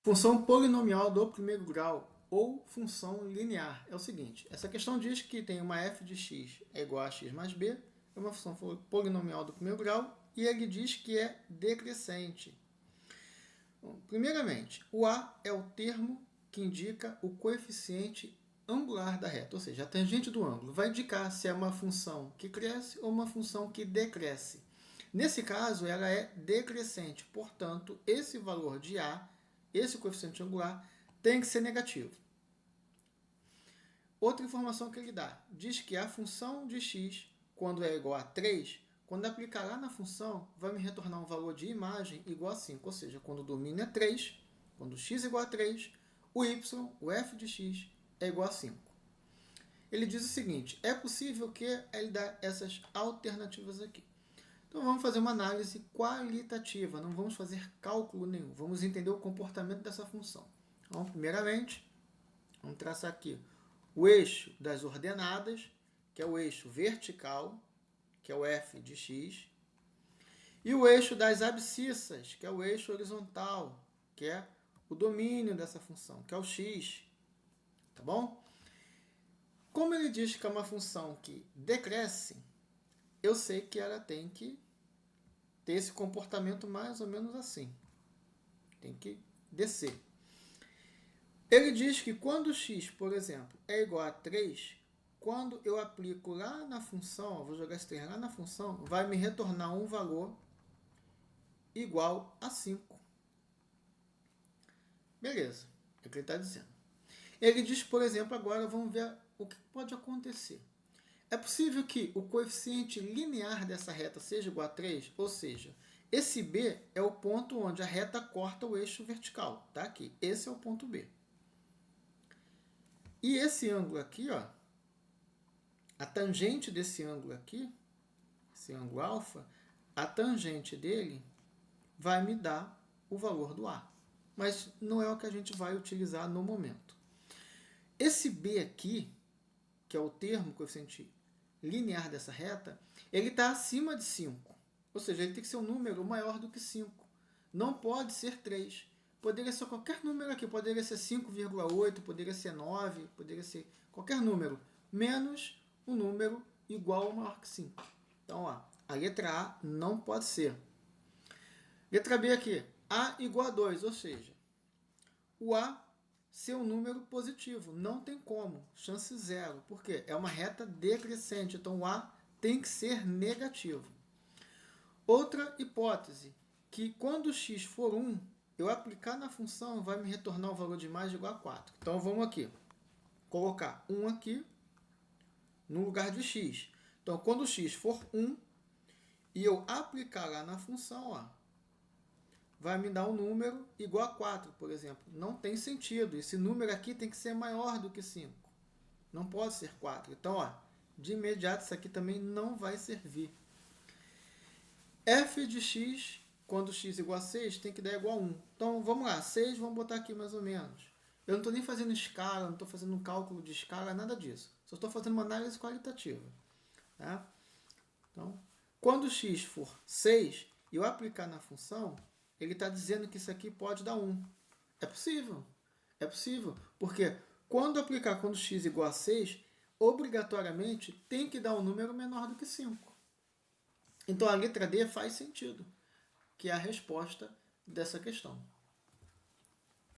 Função polinomial do primeiro grau ou função linear. É o seguinte, essa questão diz que tem uma f de x é igual a x mais b, é uma função polinomial do primeiro grau, e ele diz que é decrescente. Bom, primeiramente, o a é o termo que indica o coeficiente angular da reta, ou seja, a tangente do ângulo. Vai indicar se é uma função que cresce ou uma função que decresce. Nesse caso, ela é decrescente, portanto, esse valor de a, esse coeficiente angular, tem que ser negativo. Outra informação que ele dá, diz que a função de x, quando é igual a 3, quando aplicar lá na função, vai me retornar um valor de imagem igual a 5. Ou seja, quando o domínio é 3, quando x é igual a 3, o y, o f de x, é igual a 5. Ele diz o seguinte, é possível que ele dá essas alternativas aqui. Então vamos fazer uma análise qualitativa, não vamos fazer cálculo nenhum, vamos entender o comportamento dessa função. Então, primeiramente, vamos traçar aqui o eixo das ordenadas, que é o eixo vertical, que é o f de x, e o eixo das abscissas, que é o eixo horizontal, que é o domínio dessa função, que é o x. Tá bom? Como ele diz que é uma função que decresce, eu sei que ela tem que ter esse comportamento mais ou menos assim. Tem que descer. Ele diz que quando x, por exemplo, é igual a 3, quando eu aplico lá na função, vou jogar esse 3 lá na função, vai me retornar um valor igual a 5. Beleza, é o que ele está dizendo. Ele diz, por exemplo, agora vamos ver o que pode acontecer. É possível que o coeficiente linear dessa reta seja igual a 3, ou seja, esse B é o ponto onde a reta corta o eixo vertical, tá aqui. Esse é o ponto B. E esse ângulo aqui, ó, a tangente desse ângulo aqui, esse ângulo alfa, a tangente dele vai me dar o valor do A. Mas não é o que a gente vai utilizar no momento. Esse B aqui, que é o termo coeficiente linear dessa reta, ele está acima de 5. Ou seja, ele tem que ser um número maior do que 5. Não pode ser 3. Poderia ser qualquer número aqui. Poderia ser 5,8, poderia ser 9, poderia ser qualquer número. Menos um número igual ou maior que 5. Então, ó, a letra A não pode ser. Letra B aqui. A igual a 2, ou seja, o A ser um número positivo. Não tem como. Chance zero. Por quê? É uma reta decrescente. Então, o A tem que ser negativo. Outra hipótese, que quando x for 1, eu aplicar na função vai me retornar um valor de imagem igual a 4. Então, vamos aqui. Colocar 1 aqui no lugar de x. Então, quando x for 1 e eu aplicar lá na função, ó, vai me dar um número igual a 4, por exemplo. Não tem sentido. Esse número aqui tem que ser maior do que 5. Não pode ser 4. Então, ó, de imediato, isso aqui também não vai servir. F de x, quando x igual a 6, tem que dar igual a 1. Então, vamos lá. 6, vamos botar aqui mais ou menos. Eu não estou nem fazendo escala, não estou fazendo um cálculo de escala, nada disso. Só estou fazendo uma análise qualitativa. Tá? Então, quando x for 6 e eu aplicar na função, ele está dizendo que isso aqui pode dar 1. É possível. É possível. Porque quando aplicar quando x igual a 6, obrigatoriamente tem que dar um número menor do que 5. Então a letra D faz sentido, que é a resposta dessa questão.